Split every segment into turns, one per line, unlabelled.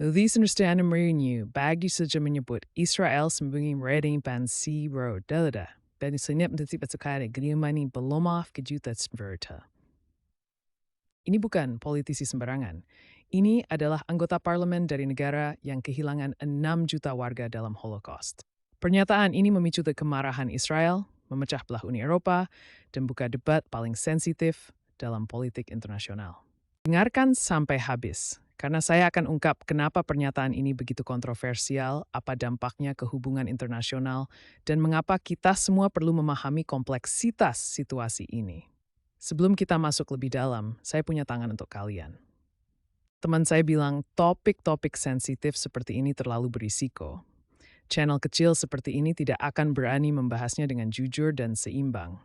These understand Mourinho bagi saja menyebut Israel sembunyi rating Bansi Road Delada. Dan senyap menteri sekali Glimani Belomov kejutan seberta. Ini bukan politisi sembarangan. Ini adalah anggota parlemen dari negara yang kehilangan 6 juta warga dalam Holocaust. Pernyataan ini memicu kemarahan Israel, memecah belah Uni Eropa, dan buka debat paling sensitif dalam politik internasional. Dengarkan sampai habis, karena saya akan ungkap kenapa pernyataan ini begitu kontroversial, apa dampaknya ke hubungan internasional, dan mengapa kita semua perlu memahami kompleksitas situasi ini. Sebelum kita masuk lebih dalam, saya punya tangan untuk kalian. Teman saya bilang topik-topik sensitif seperti ini terlalu berisiko. Channel kecil seperti ini tidak akan berani membahasnya dengan jujur dan seimbang.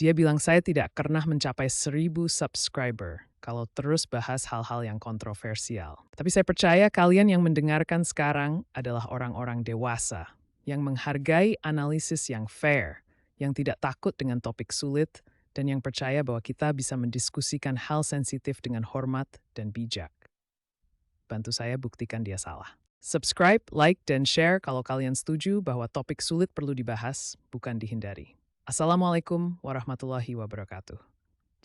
Dia bilang saya tidak pernah mencapai 1.000 subscriber kalau terus bahas hal-hal yang kontroversial. Tapi saya percaya kalian yang mendengarkan sekarang adalah orang-orang dewasa yang menghargai analisis yang fair, yang tidak takut dengan topik sulit, dan yang percaya bahwa kita bisa mendiskusikan hal sensitif dengan hormat dan bijak. Bantu saya buktikan dia salah. Subscribe, like, dan share kalau kalian setuju bahwa topik sulit perlu dibahas, bukan dihindari. Assalamualaikum warahmatullahi wabarakatuh.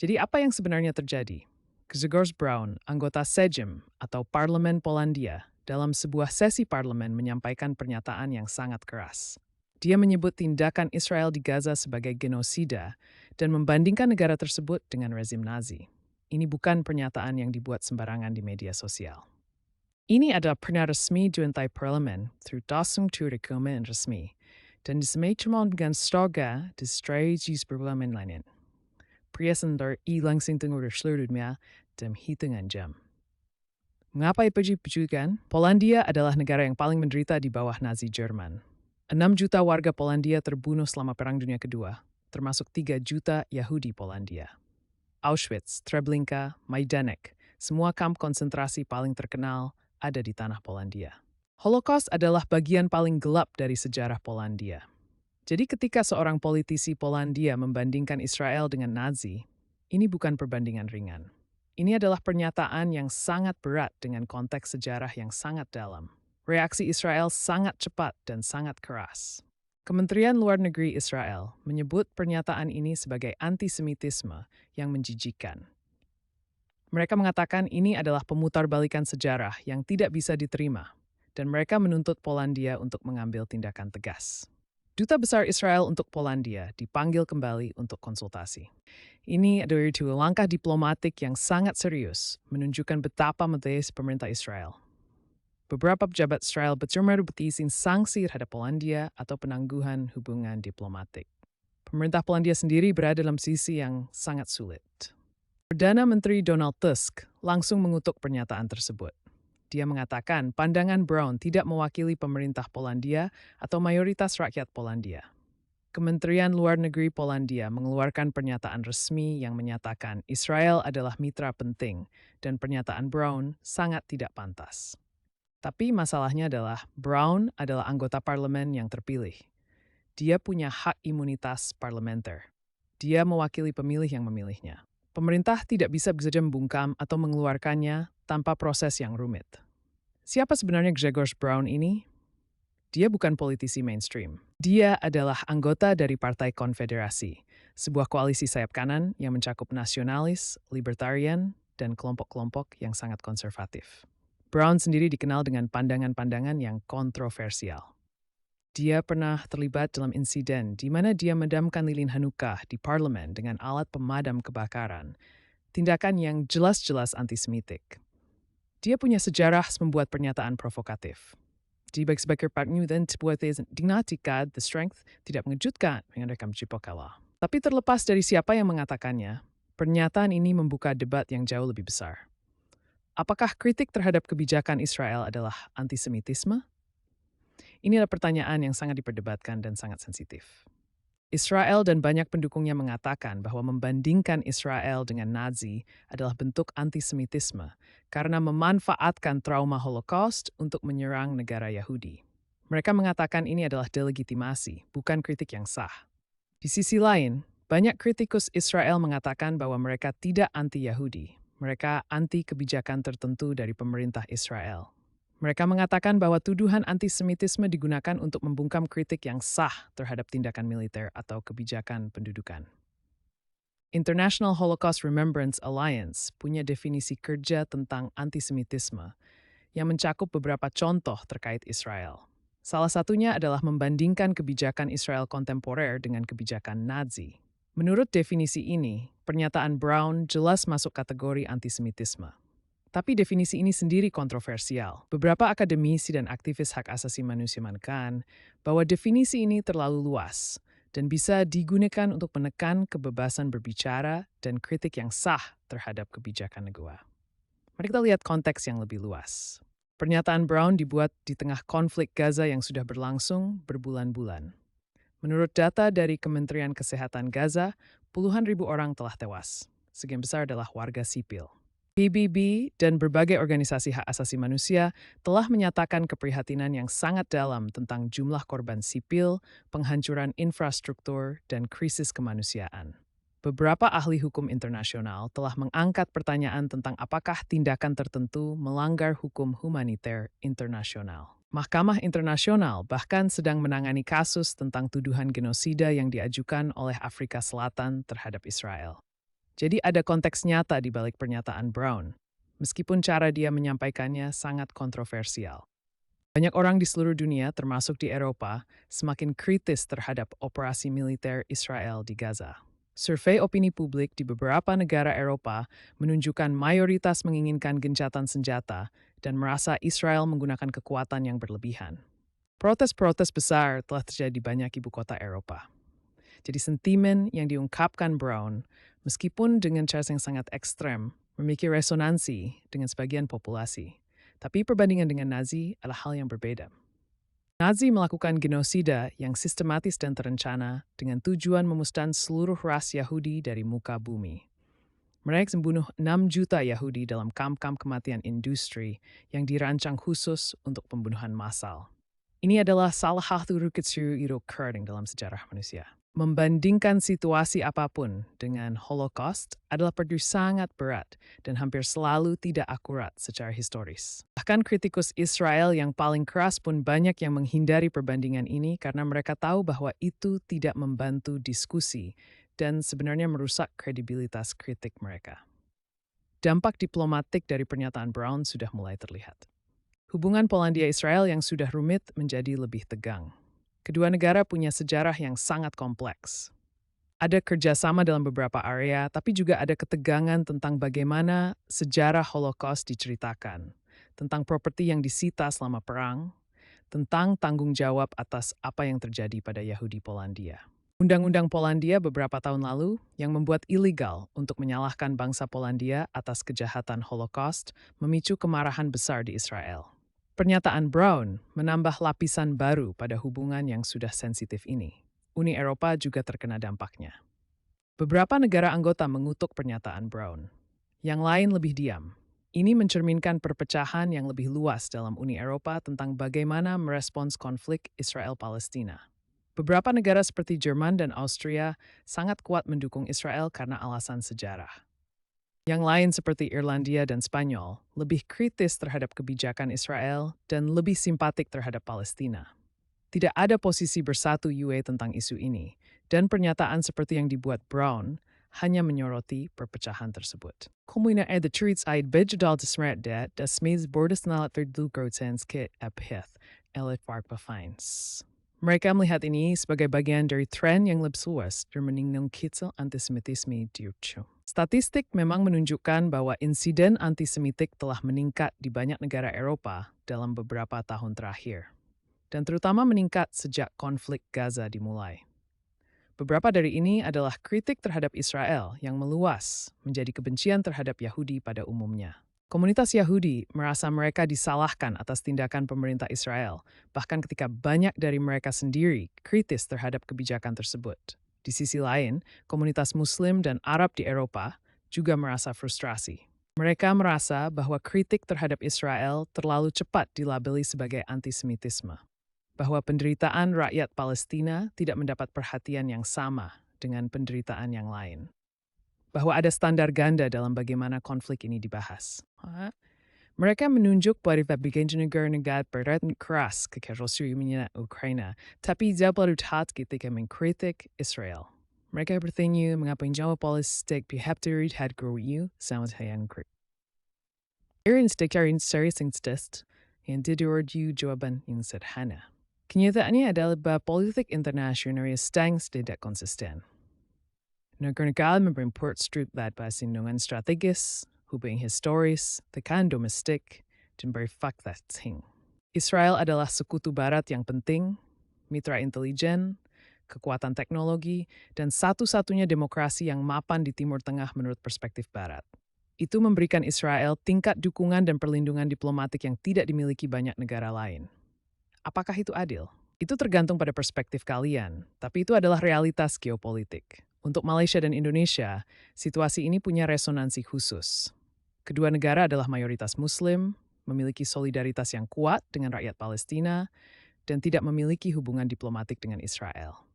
Jadi apa yang sebenarnya terjadi? Grzegorz Braun, anggota Sejm atau Parlemen Polandia, dalam sebuah sesi parlemen menyampaikan pernyataan yang sangat keras. Dia menyebut tindakan Israel di Gaza sebagai genosida dan membandingkan negara tersebut dengan rezim Nazi. Ini bukan pernyataan yang dibuat sembarangan di media sosial. Ini adalah pernyataan resmi juntai parlemen through dasung dokumen resmi dan disemaikan dengan stroga di strategis parlemen lain. Priasan dari langsung tengah seluruhnya dalam hitungan jam. Mengapa itu diperjukan? Polandia adalah negara yang paling menderita di bawah Nazi Jerman. 6 juta warga Polandia terbunuh selama Perang Dunia Kedua, termasuk 3 juta Yahudi Polandia. Auschwitz, Treblinka, Majdanek, semua kamp konsentrasi paling terkenal ada di tanah Polandia. Holocaust adalah bagian paling gelap dari sejarah Polandia. Jadi ketika seorang politisi Polandia membandingkan Israel dengan Nazi, ini bukan perbandingan ringan. Ini adalah pernyataan yang sangat berat dengan konteks sejarah yang sangat dalam. Reaksi Israel sangat cepat dan sangat keras. Kementerian Luar Negeri Israel menyebut pernyataan ini sebagai antisemitisme yang menjijikkan. Mereka mengatakan ini adalah pemutarbalikan sejarah yang tidak bisa diterima, dan mereka menuntut Polandia untuk mengambil tindakan tegas. Duta Besar Israel untuk Polandia dipanggil kembali untuk konsultasi. Ini adalah langkah diplomatik yang sangat serius, menunjukkan betapa menteis pemerintah Israel. Beberapa pejabat Israel bercermat izin sanksi terhadap Polandia atau penangguhan hubungan diplomatik. Pemerintah Polandia sendiri berada dalam sisi yang sangat sulit. Perdana Menteri Donald Tusk langsung mengutuk pernyataan tersebut. Dia mengatakan pandangan Braun tidak mewakili pemerintah Polandia atau mayoritas rakyat Polandia. Kementerian Luar Negeri Polandia mengeluarkan pernyataan resmi yang menyatakan Israel adalah mitra penting dan pernyataan Braun sangat tidak pantas. Tapi masalahnya adalah Braun adalah anggota parlemen yang terpilih. Dia punya hak imunitas parlementer. Dia mewakili pemilih yang memilihnya. Pemerintah tidak bisa saja membungkam atau mengeluarkannya tanpa proses yang rumit. Siapa sebenarnya Grzegorz Braun ini? Dia bukan politisi mainstream. Dia adalah anggota dari Partai Konfederasi, sebuah koalisi sayap kanan yang mencakup nasionalis, libertarian, dan kelompok-kelompok yang sangat konservatif. Braun sendiri dikenal dengan pandangan-pandangan yang kontroversial. Dia pernah terlibat dalam insiden di mana dia memadamkan lilin Hanukkah di parlemen dengan alat pemadam kebakaran, tindakan yang jelas-jelas antisemitik. Dia punya sejarah membuat pernyataan provokatif. Di sebagai partner dan sebuah dinamika the strength tidak mengejutkan dengan rekam Cipokala. Tapi terlepas dari siapa yang mengatakannya, pernyataan ini membuka debat yang jauh lebih besar. Apakah kritik terhadap kebijakan Israel adalah antisemitisme? Ini adalah pertanyaan yang sangat diperdebatkan dan sangat sensitif. Israel dan banyak pendukungnya mengatakan bahwa membandingkan Israel dengan Nazi adalah bentuk antisemitisme karena memanfaatkan trauma Holocaust untuk menyerang negara Yahudi. Mereka mengatakan ini adalah delegitimasi, bukan kritik yang sah. Di sisi lain, banyak kritikus Israel mengatakan bahwa mereka tidak anti-Yahudi. Mereka anti kebijakan tertentu dari pemerintah Israel. Mereka mengatakan bahwa tuduhan antisemitisme digunakan untuk membungkam kritik yang sah terhadap tindakan militer atau kebijakan pendudukan. International Holocaust Remembrance Alliance punya definisi kerja tentang antisemitisme yang mencakup beberapa contoh terkait Israel. Salah satunya adalah membandingkan kebijakan Israel kontemporer dengan kebijakan Nazi. Menurut definisi ini, pernyataan Brown jelas masuk kategori antisemitisme. Tapi definisi ini sendiri kontroversial. Beberapa akademisi dan aktivis hak asasi manusia menekan bahwa definisi ini terlalu luas dan bisa digunakan untuk menekan kebebasan berbicara dan kritik yang sah terhadap kebijakan negara. Mari kita lihat konteks yang lebih luas. Pernyataan Brown dibuat di tengah konflik Gaza yang sudah berlangsung berbulan-bulan. Menurut data dari Kementerian Kesehatan Gaza, puluhan ribu orang telah tewas. Sebagian besar adalah warga sipil. PBB dan berbagai organisasi hak asasi manusia telah menyatakan keprihatinan yang sangat dalam tentang jumlah korban sipil, penghancuran infrastruktur, dan krisis kemanusiaan. Beberapa ahli hukum internasional telah mengangkat pertanyaan tentang apakah tindakan tertentu melanggar hukum humaniter internasional. Mahkamah Internasional bahkan sedang menangani kasus tentang tuduhan genosida yang diajukan oleh Afrika Selatan terhadap Israel. Jadi ada konteks nyata di balik pernyataan Brown, meskipun cara dia menyampaikannya sangat kontroversial. Banyak orang di seluruh dunia, termasuk di Eropa, semakin kritis terhadap operasi militer Israel di Gaza. Survei opini publik di beberapa negara Eropa menunjukkan mayoritas menginginkan gencatan senjata dan merasa Israel menggunakan kekuatan yang berlebihan. Protes-protes besar telah terjadi di banyak ibu kota Eropa. Jadi sentimen yang diungkapkan Brown, meskipun dengan cara yang sangat ekstrem, memiliki resonansi dengan sebagian populasi. Tapi perbandingan dengan Nazi adalah hal yang berbeda. Nazi melakukan genosida yang sistematis dan terencana dengan tujuan memusnahkan seluruh ras Yahudi dari muka bumi. Mereka membunuh 6 juta Yahudi dalam kamp-kamp kematian industri yang dirancang khusus untuk pembunuhan massal. Ini adalah salah satu rukit occurring dalam sejarah manusia. Membandingkan situasi apapun dengan Holocaust adalah perdu sangat berat dan hampir selalu tidak akurat secara historis. Bahkan kritikus Israel yang paling keras pun banyak yang menghindari perbandingan ini karena mereka tahu bahwa itu tidak membantu diskusi dan sebenarnya merusak kredibilitas kritik mereka. Dampak diplomatik dari pernyataan Brown sudah mulai terlihat. Hubungan Polandia-Israel yang sudah rumit menjadi lebih tegang. Kedua negara punya sejarah yang sangat kompleks. Ada kerjasama dalam beberapa area, tapi juga ada ketegangan tentang bagaimana sejarah Holocaust diceritakan, tentang properti yang disita selama perang, tentang tanggung jawab atas apa yang terjadi pada Yahudi Polandia. Undang-undang Polandia beberapa tahun lalu yang membuat ilegal untuk menyalahkan bangsa Polandia atas kejahatan Holocaust memicu kemarahan besar di Israel. Pernyataan Brown menambah lapisan baru pada hubungan yang sudah sensitif ini. Uni Eropa juga terkena dampaknya. Beberapa negara anggota mengutuk pernyataan Brown. Yang lain lebih diam. Ini mencerminkan perpecahan yang lebih luas dalam Uni Eropa tentang bagaimana merespons konflik Israel-Palestina. Beberapa negara seperti Jerman dan Austria sangat kuat mendukung Israel karena alasan sejarah. Yang lain seperti Irlandia dan Spanyol lebih kritis terhadap kebijakan Israel dan lebih simpatik terhadap Palestina. Tidak ada posisi bersatu UE tentang isu ini, dan pernyataan seperti yang dibuat Brown hanya menyoroti perpecahan tersebut. Kommuna de Truitsheid Bejdal de Smert das Mees Bordesnalat Verdlugrotenske Epith Elit Varpafines. Mereka melihat ini sebagai bagian dari tren yang lebih luas meninggalkan kitzel antisemitisme di Ucu. Statistik memang menunjukkan bahwa insiden antisemitik telah meningkat di banyak negara Eropa dalam beberapa tahun terakhir, dan terutama meningkat sejak konflik Gaza dimulai. Beberapa dari ini adalah kritik terhadap Israel yang meluas menjadi kebencian terhadap Yahudi pada umumnya. Komunitas Yahudi merasa mereka disalahkan atas tindakan pemerintah Israel, bahkan ketika banyak dari mereka sendiri kritis terhadap kebijakan tersebut. Di sisi lain, komunitas Muslim dan Arab di Eropa juga merasa frustrasi. Mereka merasa bahwa kritik terhadap Israel terlalu cepat dilabeli sebagai antisemitisme, bahwa penderitaan rakyat Palestina tidak mendapat perhatian yang sama dengan penderitaan yang lain. bahwa ada standar ganda dalam bagaimana konflik ini dibahas. Mereka menunjuk bahwa berbagai negara berat keras ke Rusia Ukraina, tapi baru taat ketika mengkritik Israel. Mereka bertanya mengapa jawab politik pihak terlihat GRU sama yang kritik. Irin sekarin serius yang diduju jawaban yang sederhana. Kenyataannya adalah bahwa politik internasional tidak konsisten. Negara-negara memberi struktur perlindungan strategis, hubungan historis, tekanan domestik, dan berfakta tinggi. Israel adalah sekutu barat yang penting, mitra intelijen, kekuatan teknologi, dan satu-satunya demokrasi yang mapan di Timur Tengah menurut perspektif barat. Itu memberikan Israel tingkat dukungan dan perlindungan diplomatik yang tidak dimiliki banyak negara lain. Apakah itu adil? Itu tergantung pada perspektif kalian, tapi itu adalah realitas geopolitik. Untuk Malaysia dan Indonesia, situasi ini punya resonansi khusus. Kedua negara adalah mayoritas Muslim, memiliki solidaritas yang kuat dengan rakyat Palestina, dan tidak memiliki hubungan diplomatik dengan Israel.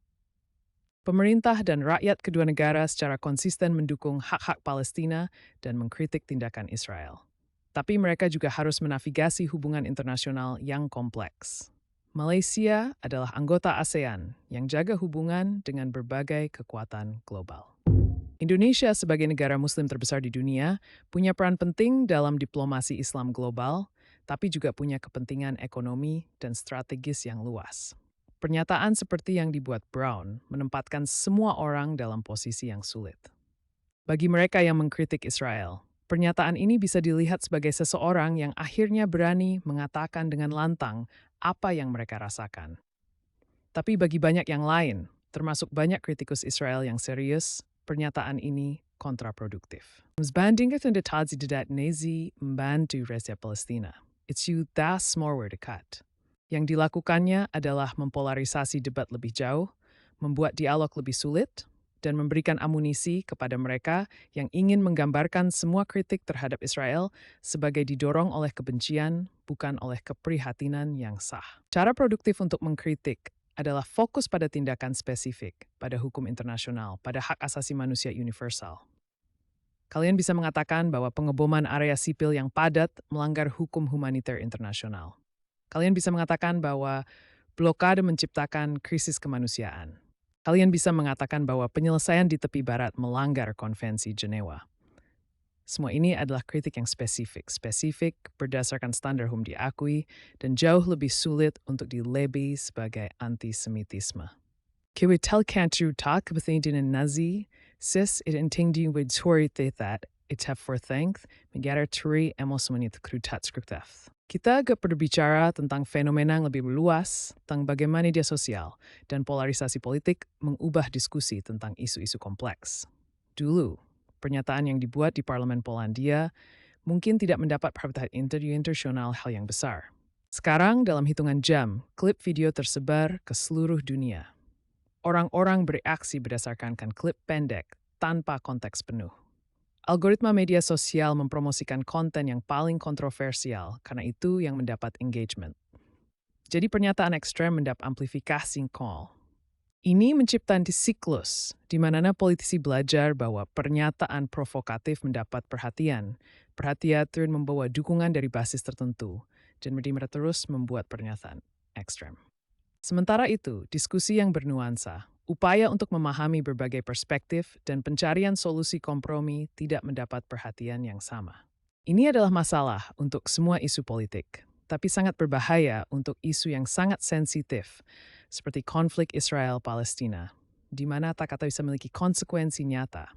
Pemerintah dan rakyat kedua negara secara konsisten mendukung hak-hak Palestina dan mengkritik tindakan Israel. Tapi mereka juga harus menavigasi hubungan internasional yang kompleks. Malaysia adalah anggota ASEAN yang jaga hubungan dengan berbagai kekuatan global. Indonesia sebagai negara Muslim terbesar di dunia punya peran penting dalam diplomasi Islam global, tapi juga punya kepentingan ekonomi dan strategis yang luas. Pernyataan seperti yang dibuat Brown menempatkan semua orang dalam posisi yang sulit. Bagi mereka yang mengkritik Israel, pernyataan ini bisa dilihat sebagai seseorang yang akhirnya berani mengatakan dengan lantang apa yang mereka rasakan. Tapi bagi banyak yang lain, termasuk banyak kritikus Israel yang serius, pernyataan ini kontraproduktif. Membandingkan tadi tidak Nazi membantu rakyat Palestina. Itu das more dekat. Yang dilakukannya adalah mempolarisasi debat lebih jauh, membuat dialog lebih sulit, dan memberikan amunisi kepada mereka yang ingin menggambarkan semua kritik terhadap Israel sebagai didorong oleh kebencian, bukan oleh keprihatinan yang sah. Cara produktif untuk mengkritik adalah fokus pada tindakan spesifik, pada hukum internasional, pada hak asasi manusia universal. Kalian bisa mengatakan bahwa pengeboman area sipil yang padat melanggar hukum humaniter internasional. Kalian bisa mengatakan bahwa blokade menciptakan krisis kemanusiaan. Kalian bisa mengatakan bahwa penyelesaian di tepi barat melanggar konvensi Jenewa. Semua ini adalah kritik yang spesifik berdasarkan standar hukum diakui, dan jauh lebih sulit untuk dilabeli sebagai antisemitisme. Kiwitel cantu tak kepentingan Nazi, sis it intingdi with that it have for thank, megara turi emosmenit krutat skriktaf. Kita agak berbicara tentang fenomena yang lebih luas, tentang bagaimana media sosial dan polarisasi politik mengubah diskusi tentang isu-isu kompleks. Dulu, pernyataan yang dibuat di Parlemen Polandia mungkin tidak mendapat perhatian internasional hal yang besar. Sekarang, dalam hitungan jam, klip video tersebar ke seluruh dunia. Orang-orang bereaksi berdasarkan klip pendek tanpa konteks penuh. Algoritma media sosial mempromosikan konten yang paling kontroversial karena itu yang mendapat engagement. Jadi pernyataan ekstrem mendapat amplifikasi call. Ini menciptakan siklus di mana politisi belajar bahwa pernyataan provokatif mendapat perhatian. Perhatian membawa dukungan dari basis tertentu dan mereka terus membuat pernyataan ekstrem. Sementara itu, diskusi yang bernuansa, upaya untuk memahami berbagai perspektif dan pencarian solusi kompromi tidak mendapat perhatian yang sama. Ini adalah masalah untuk semua isu politik, tapi sangat berbahaya untuk isu yang sangat sensitif, seperti konflik Israel-Palestina, di mana tak kata bisa memiliki konsekuensi nyata.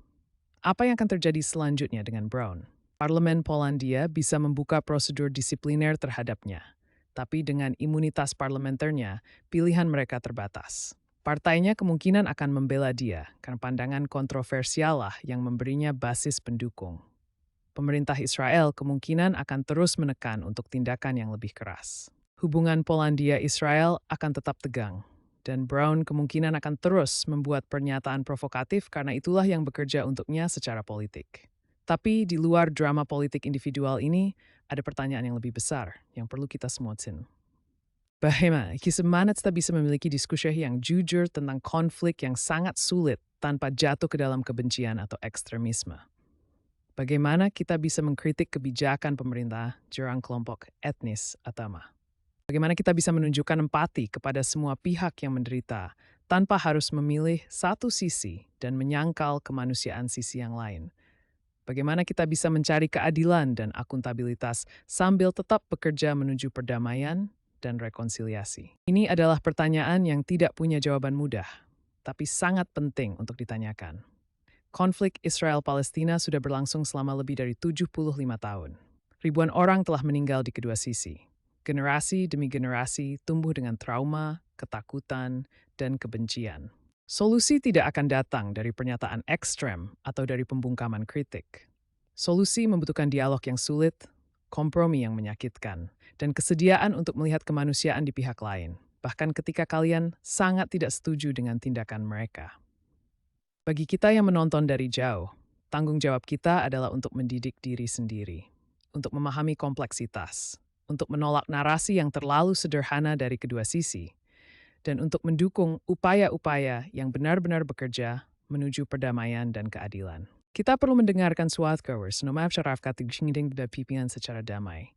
Apa yang akan terjadi selanjutnya dengan Brown? Parlemen Polandia bisa membuka prosedur disipliner terhadapnya, tapi dengan imunitas parlementernya, pilihan mereka terbatas. Partainya kemungkinan akan membela dia karena pandangan kontroversial lah yang memberinya basis pendukung. Pemerintah Israel kemungkinan akan terus menekan untuk tindakan yang lebih keras. Hubungan Polandia-Israel akan tetap tegang, dan Brown kemungkinan akan terus membuat pernyataan provokatif karena itulah yang bekerja untuknya secara politik. Tapi di luar drama politik individual ini, ada pertanyaan yang lebih besar yang perlu kita semua tin. Bagaimana kita bisa memiliki diskusi yang jujur tentang konflik yang sangat sulit tanpa jatuh ke dalam kebencian atau ekstremisme? Bagaimana kita bisa mengkritik kebijakan pemerintah jurang kelompok etnis agama? Bagaimana kita bisa menunjukkan empati kepada semua pihak yang menderita tanpa harus memilih satu sisi dan menyangkal kemanusiaan sisi yang lain? Bagaimana kita bisa mencari keadilan dan akuntabilitas sambil tetap bekerja menuju perdamaian dan rekonsiliasi? Ini adalah pertanyaan yang tidak punya jawaban mudah, tapi sangat penting untuk ditanyakan. Konflik Israel-Palestina sudah berlangsung selama lebih dari 75 tahun. Ribuan orang telah meninggal di kedua sisi. Generasi demi generasi tumbuh dengan trauma, ketakutan, dan kebencian. Solusi tidak akan datang dari pernyataan ekstrem atau dari pembungkaman kritik. Solusi membutuhkan dialog yang sulit, kompromi yang menyakitkan, dan kesediaan untuk melihat kemanusiaan di pihak lain, bahkan ketika kalian sangat tidak setuju dengan tindakan mereka. Bagi kita yang menonton dari jauh, tanggung jawab kita adalah untuk mendidik diri sendiri, untuk memahami kompleksitas, untuk menolak narasi yang terlalu sederhana dari kedua sisi, dan untuk mendukung upaya-upaya yang benar-benar bekerja menuju perdamaian dan keadilan. Kita perlu mendengarkan suara nomaf syarafkat dan pimpinan secara damai,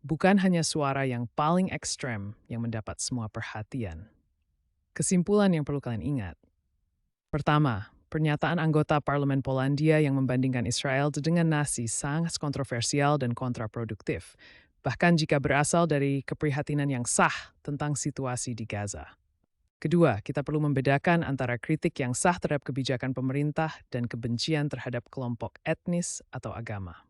bukan hanya suara yang paling ekstrem yang mendapat semua perhatian. Kesimpulan yang perlu kalian ingat. Pertama, pernyataan anggota Parlemen Polandia yang membandingkan Israel dengan Nazi sangat kontroversial dan kontraproduktif, bahkan jika berasal dari keprihatinan yang sah tentang situasi di Gaza. Kedua, kita perlu membedakan antara kritik yang sah terhadap kebijakan pemerintah dan kebencian terhadap kelompok etnis atau agama.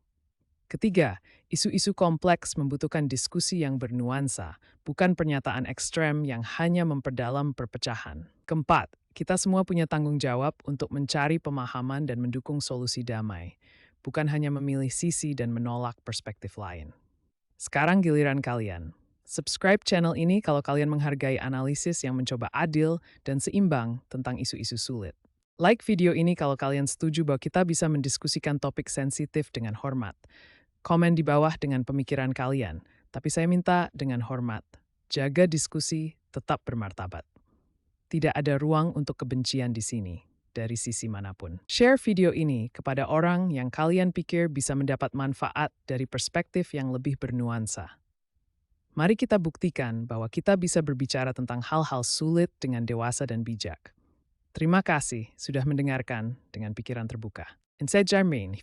Ketiga, isu-isu kompleks membutuhkan diskusi yang bernuansa, bukan pernyataan ekstrem yang hanya memperdalam perpecahan. Keempat, kita semua punya tanggung jawab untuk mencari pemahaman dan mendukung solusi damai, bukan hanya memilih sisi dan menolak perspektif lain. Sekarang giliran kalian. Subscribe channel ini kalau kalian menghargai analisis yang mencoba adil dan seimbang tentang isu-isu sulit. Like video ini kalau kalian setuju bahwa kita bisa mendiskusikan topik sensitif dengan hormat. Komen di bawah dengan pemikiran kalian, tapi saya minta dengan hormat. Jaga diskusi, tetap bermartabat. Tidak ada ruang untuk kebencian di sini, dari sisi manapun. Share video ini kepada orang yang kalian pikir bisa mendapat manfaat dari perspektif yang lebih bernuansa. Mari kita buktikan bahwa kita bisa berbicara tentang hal-hal sulit dengan dewasa dan bijak. Terima kasih sudah mendengarkan dengan pikiran terbuka. And saya Jarmain,